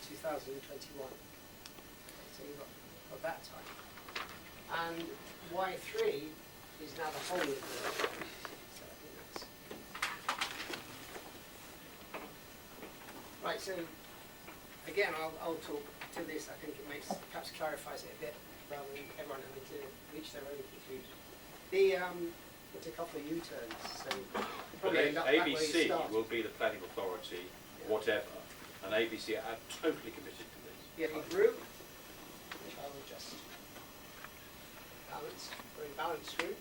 2021. So you've got that time. And WYE3 is now the whole of the so I think that's right. So again, I'll talk to this. I think it perhaps clarifies it a bit rather than everyone having to reach their own conclusion. It's a couple of U-turns. So probably ABC will be the planning authority, whatever, and ABC are totally committed to this. You have a group, which I will just balance. Very balanced group.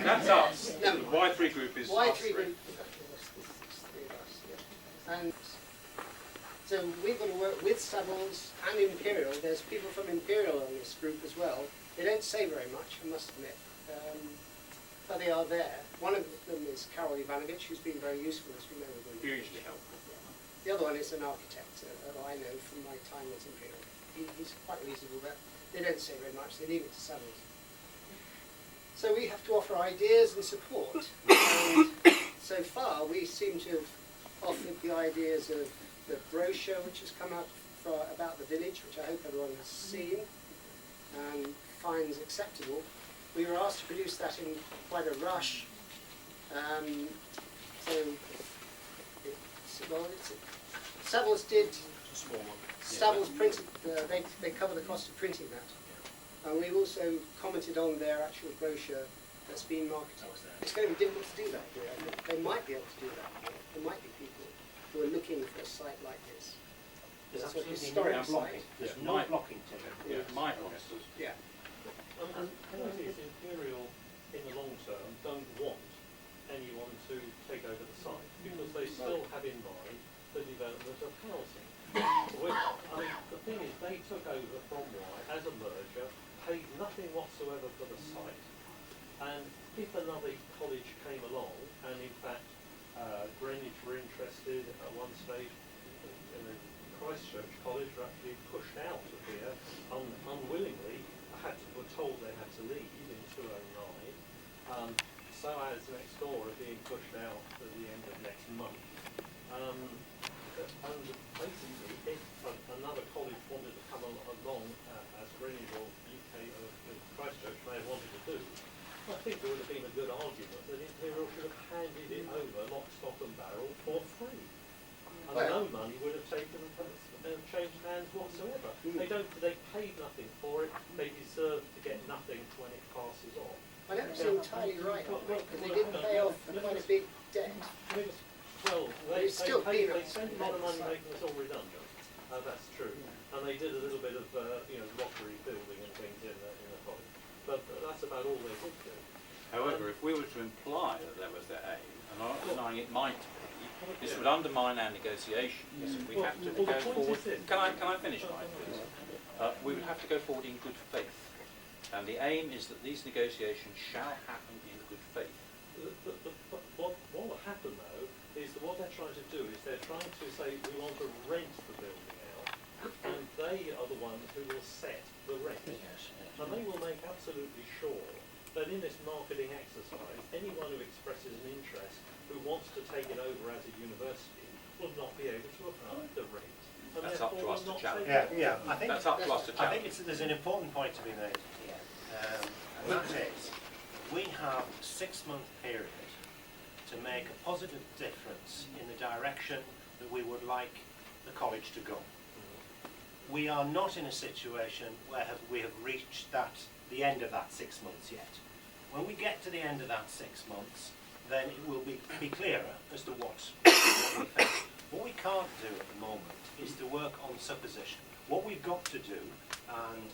That's us. No. The WYE3 group is WYE3 group. And so we've got to work with Savills and Imperial. There's people from Imperial on this group as well. They don't say very much, I must admit, but they are there. One of them is Karol Ivanovich, who's been very useful, as we know. Hugely helpful. The other one is an architect that I know from my time at Imperial. He's quite reasonable, but they don't say very much. They leave it to Savills. So we have to offer ideas and support. And so far, we seem to have offered the ideas of the brochure which has come out about the village, which I hope everyone has seen and finds acceptable. We were asked to produce that in quite a rush. Savills did. Savills printed. They cover the cost of printing that, and we've also commented on their actual brochure that's been marketed. It's going to be difficult to do that here. I think they might be able to do that here. There might be people who are looking for a site like this. There's It's a absolutely historic no blocking. site. There's no blocking to it. Yeah, my costs. Yeah. And if Imperial, in the long term, don't want anyone to take over the site, because they still have in mind the development of housing. The thing is, they took over from WYE as a merger, paid nothing whatsoever for the site, and if another college came along, and in fact Greenwich were interested at one stage, Christchurch College were actually pushed out of here unwillingly. Were told they had to leave in 2009. So as next door are being pushed out at the end of next month. And basically, if another college wanted to come along, as Greenwich or UK or Christchurch may have wanted to do, I think there would have been a good argument that Imperial should have handed it over lock, stock and barrel for free. And no money would have taken changed hands whatsoever. They paid nothing for it. They deserve to get nothing when it passes on. I don't seem entirely right, because they didn't pay off quite a big debt. Well, they spent a lot of money making us all redundant. That's true. And they did a little bit of rockery building and things in the college. But that's about all they did do. However, if we were to imply that that was their aim, and I'm not denying it might be, this would undermine our negotiations. We have to go forward. Can I finish mine, please? We would have to go forward in good faith. And the aim is that these negotiations shall happen in good faith. What will happen, though, is that what they're trying to do is they're trying to say we want to rent the building out, and they are the ones who will set the rent. And they will make absolutely sure that in this marketing exercise, anyone who expresses an interest who wants to take it over as a university will not be able to afford the rent. And that's up to us to challenge. I think that's up to us to challenge. I think there's an important point to be made here, and that is we have a 6-month period to make a positive difference in the direction that we would like the college to go. We are not in a situation where we have reached the end of that 6 months yet. When we get to the end of that 6 months, then it will be clearer as to what we think. What we can't do at the moment is to work on supposition. What we've got to do, and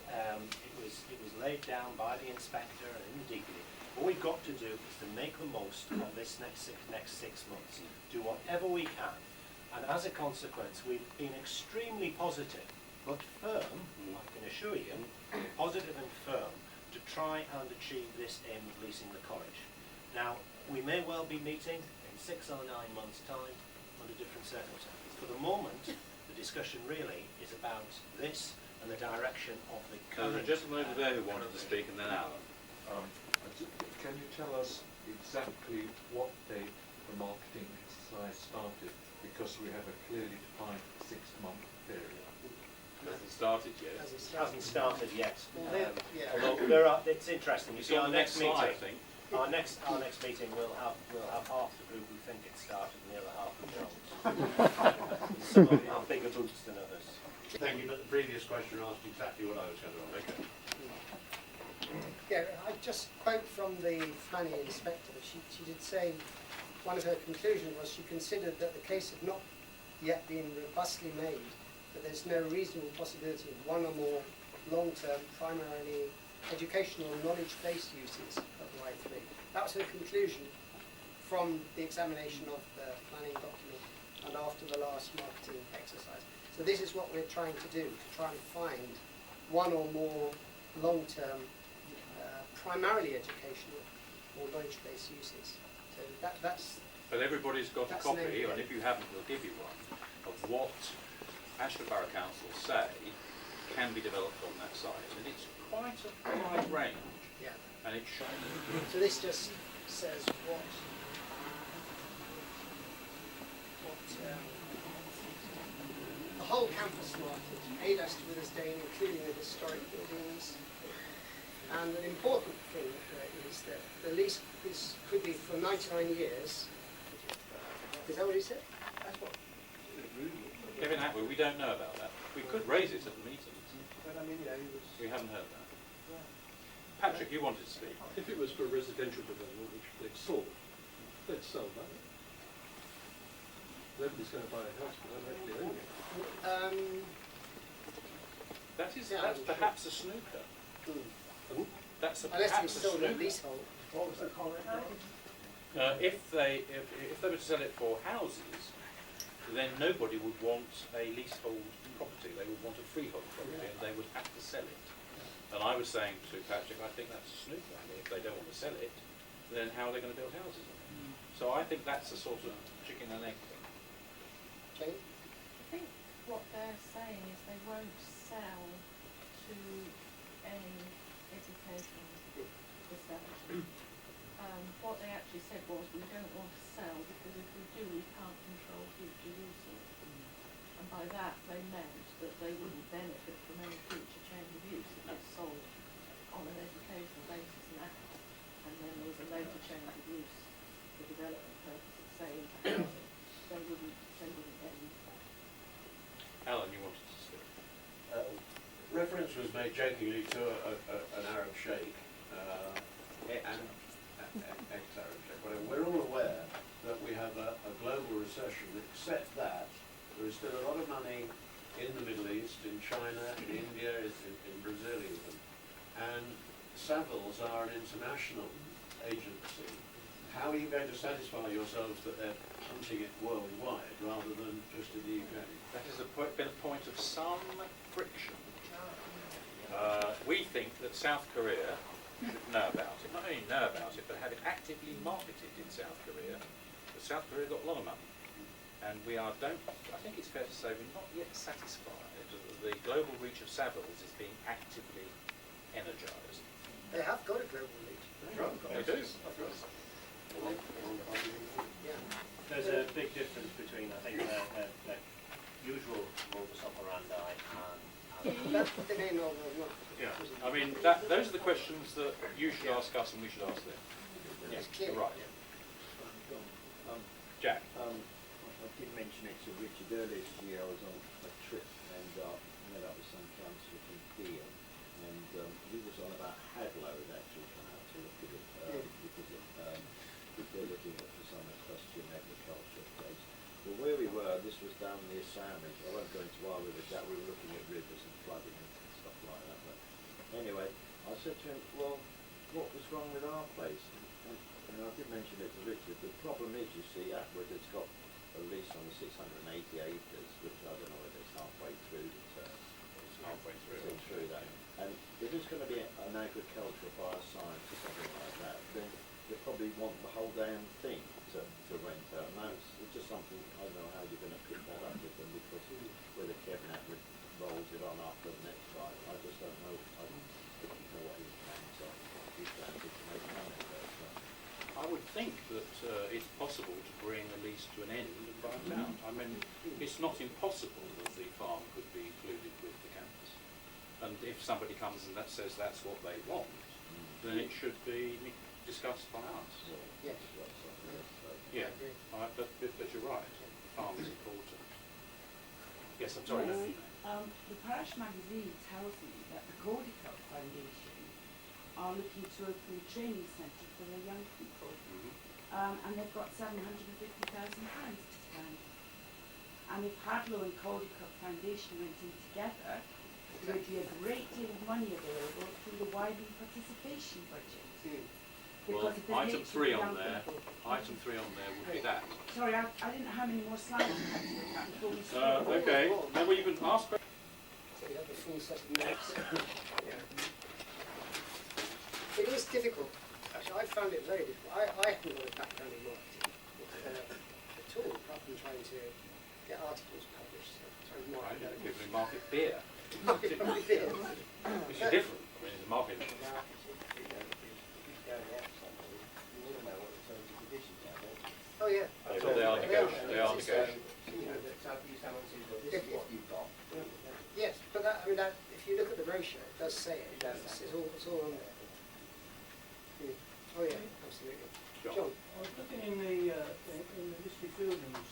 it was laid down by the inspector and in the DPD, what we've got to do is to make the most of this next 6 months, do whatever we can, and as a consequence we've been extremely positive, but firm, I can assure you, positive and firm, to try and achieve this aim of leasing the college. Now, we may well be meeting in 6 or 9 months' time under different circumstances. For the moment, the discussion really is about this and the direction of the current... There's a gentleman over there who wanted to speak, and then Alan. Can you tell us exactly what date the started yet. Hasn't started yet. Yeah. Although there are, it's interesting. You It's see, on our the next next slide, I meeting, think. our next meeting, we'll have half the group who think it started, and the other half who don't. Some of them have bigger boots than others. Thank you, but the previous question asked exactly what I was going to make. Yeah, I just quote from the planning inspector. She did say one of her conclusions was she considered that the case had not yet been robustly made, that there's no reasonable possibility of one or more long-term, primarily educational knowledge-based uses of WYE3. That was her conclusion from the examination of the planning document and after the last marketing exercise. So this is what we're trying to do, to try and find one or more long-term, primarily educational or knowledge-based uses. So that's... But everybody's got a That's copy, an and if you haven't, we'll give you one, of what Ashford Borough Council say can be developed on that site. And it's quite a wide range, Yeah. and it's shown. So this just says what the whole campus market, ADAS to Withersdale, including the historic buildings. And an important thing is that the lease could be for 99 years. Is that what he said? That's what. Kevin Atwood, we don't know about that. We could raise it at the meeting. But I mean, you know, We haven't heard that. Patrick, you wanted to speak. If it was for residential development, which they've sold, they'd sell that. Nobody's going to buy a house, but they're actually owning it. That's perhaps a snooker. That's unless perhaps it's a still a snooker. leasehold. What was the comment? If they were to sell it for houses, then nobody would want a leasehold property. They would want a freehold property, and they would have to sell it. And I was saying to Patrick, I think that's a snooker. I mean, if they don't want to sell it, then how are they going to build houses on it? So I think that's a sort of chicken and egg thing. Jane? I think what they're saying is they won't sell to any education establishment. What they actually said was, we don't want to sell because if we do, we can't control future uses. And by that, they meant that they wouldn't benefit from any future change of use if it's sold on an educational basis now. And then there was a later change of use for development purposes, say into housing, they wouldn't get any. Alan, you wanted to speak. Reference was made jokingly to an Arab sheikh, and ex-Arab sheikh. But we're all aware that we have a global recession, except that there is still a lot of money in the Middle East, in China, in India, in Brazil even. And Savills are an international agency. How are you going to satisfy yourselves that they're hunting it worldwide rather than just in the UK? That has been a point of some friction. We think that South Korea should know about it. Not only know about it, but have it actively marketed in South Korea. But South Korea got a lot of money. And we I think it's fair to say we're not yet satisfied. The global reach of Savills is being actively energised. They have got a global reach. They do. Yeah. There's a big difference between, I think, the usual modus operandi and They may not know. Yeah. I mean, those are the questions that you should ask us and we should ask them. It's clear. You're right. Jack. I did mention it to Richard earlier this year. I was on a trip and met up with some councillor from Deal, and he was on about Hadlow had actually come out to look at it because they're looking at for some equestrian agriculture place. Well, where we were, this was down near Sandwich. I won't go into why we were that. We were looking at rivers and flooding and stuff like that. But anyway, I said to him, well, what was wrong with our place? And I did mention it to Richard. The problem is, you see, Atwood has got a lease on the 680 acres, which I don't know whether it's halfway through the term. It's halfway through. It's through that. And if there's going to be an agricultural bioscience or something like that, then they probably want the whole damn thing to rent out. Now it's just something, I don't know how you're going to pick that up with them, because whether Kevin Atwood rolls it on after the next site, I just don't know. I don't know what his plans are. His plans are to make money there. So. I would think that it's possible to bring a lease to an end and buy it out. I mean, it's not impossible that the farm could be included with the campus. and if somebody comes and that says that's what they want, then it should be discussed by us. Yes. Yeah, but you're right, farm is important. Yes, I'm sorry. Yes, the parish magazine tells me that the Caldicott Foundation are looking to open a training centre for their young people, and they've got £750,000 to spend. And if Hadlow and Caldicott Foundation went in together, there would be a great deal of money available through the WYE participation budget. Well, Because of the item nature 3 of on young there, people. item 3 on there would be that. Sorry, I didn't know how many more slides you had to look at before we started. Okay, then we even ask. So you have the full set of notes. Yeah. It is difficult. Actually, I found it very difficult. I haven't got a background in marketing at all, apart from trying to get articles published. So trying to Right, market them. people in market beer, Market beer. which is different. I mean, it's a market. Oh yeah. But they are negotiable. They are negotiable. Yes, but that, I mean, that, if you look at the brochure, it does say it. It's all on there. Oh yeah, absolutely. John. I was looking in the History Fieldings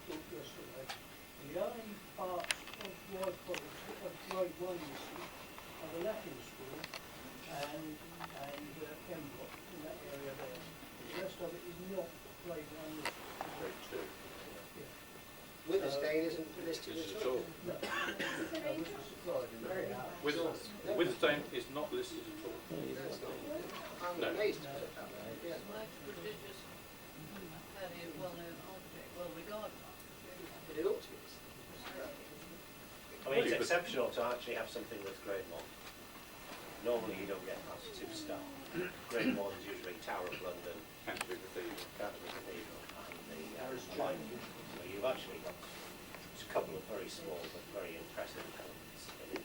book yesterday, and the only parts of Wye College of grade 1 history are the Latin School and Embrock in that area there. The rest of it is not grade 1 history. Grade 2. Yeah. Withersdale isn't listed This is at all. No, which is surprising. Withersdale is not listed at all. No, it's not. I'm No. amazed at that. Yeah. Most prodigious, fairly well-known architect, well-regarded architect. But it ought to be listed. I mean, it's exceptional to actually have something that's grade 1. Normally you don't get past 2-star. Grade 1 is usually Tower of London, Canterbury Cathedral. Canterbury Cathedral, and the Lion. So you've actually got just a couple of very small but very impressive elements in it.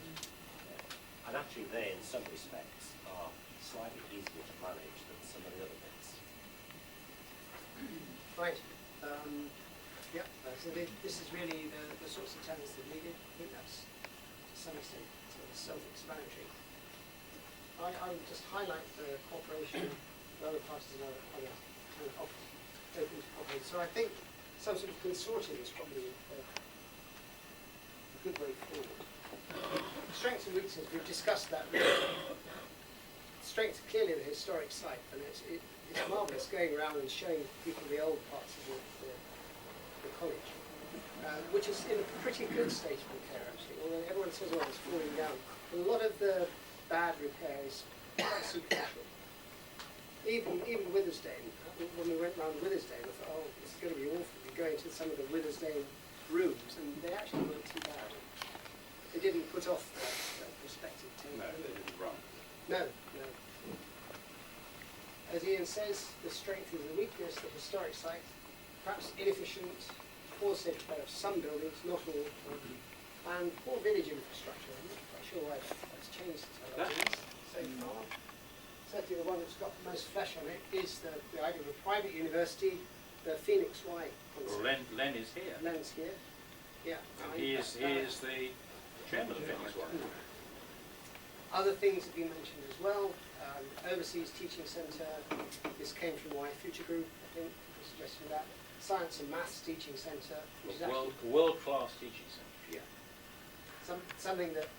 And actually they, in some respects, are slightly easier to manage than some of the other bits. Right. Yeah. So this is really the sorts of tenants that needed. I think that's to some extent sort of self-explanatory. I would just highlight the cooperation with other parties and other kind of open to cooperate. So I think some sort of consortium is probably a good way forward. Strengths and weaknesses, we've discussed that really. Strength clearly the historic site, and it's marvellous going around and showing people the old parts of the college, which is in a pretty good state of repair actually, although everyone says, oh, it's falling down. A lot of the bad repair is quite superficial. Even Withersdale, when we went round Withersdale, I thought, oh, this is going to be awful. We go into some of the Withersdale rooms, and they actually weren't too bad. They didn't put off the prospective tenant. No, they didn't run. No. As Ian says, the strength is the weakness, the historic site, perhaps inefficient, poor state of repair of some buildings, not all, and poor village infrastructure. I'm not quite sure why that's changed so far. Certainly the one that's got the most flesh on it is the idea of a private university, the Phoenix Y concept. Well, Len is here. Len's here. Yeah. And he is the chairman of Phoenix Y. Other things have been mentioned as well. Overseas Teaching Centre, this came from Y Future Group, I think, people suggesting that. Science and Maths Teaching Centre, which is actually World-class teaching centre. yeah, something that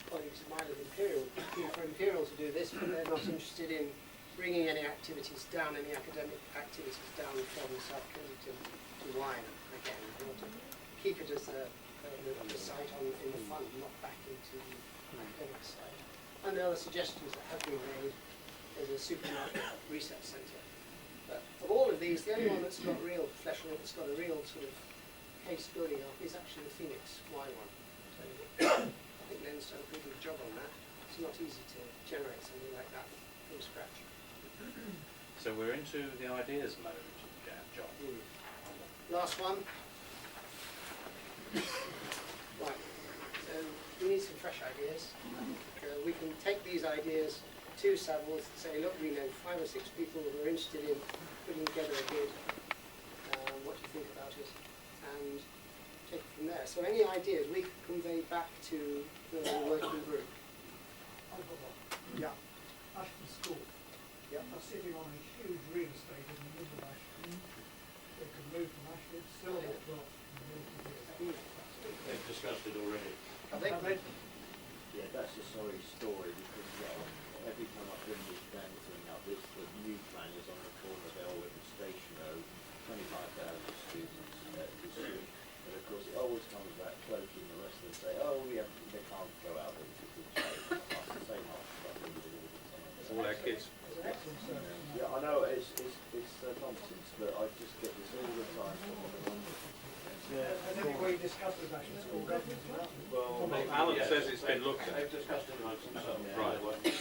colleagues of mine at Imperial, keen for Imperial to do this, but they're not interested in bringing any activities down, any academic activities down from South Kensington to Wye again. They want to keep it as the site in the fund, not back into the academic side. And the other suggestions that have been made is a supermarket research centre. But of all of these, the only one that's got real flesh on it, that's got a real sort of case building up, is actually the Phoenix Y one. So I think Len's done a pretty good job on that. It's not easy to generate something like that from scratch. So we're into the ideas mode, John. Last one. Right. So we need some fresh ideas. We can take these ideas to Savills and say, look, we know 5 or 6 people who are interested in putting together a bid. What do you think about it? And take it from there. So any ideas we can convey back to the working group. I've got one. Yeah. Ashton School. Yeah. Are sitting on a huge real estate in the middle of Ashton. They could move from Ashton, sell their plot, and move to here. They've discussed it already. Have they? Have they? Yeah, that's a sorry story because every time I bring this damn thing up, this the new plan is on the corner of Elwood and Station Road, 25,000 students this week. But of course, it always comes back cloaking the rest of them say, oh, yeah, they can't go out there because it's the same half stuff we do all the time. All our kids. Yeah, I know it's nonsense, but I just get this all the time. Has anybody discussed with Ashton School government about it? Well, Alan says it's been looked at. They've discussed it amongst themselves. Right. They won't be-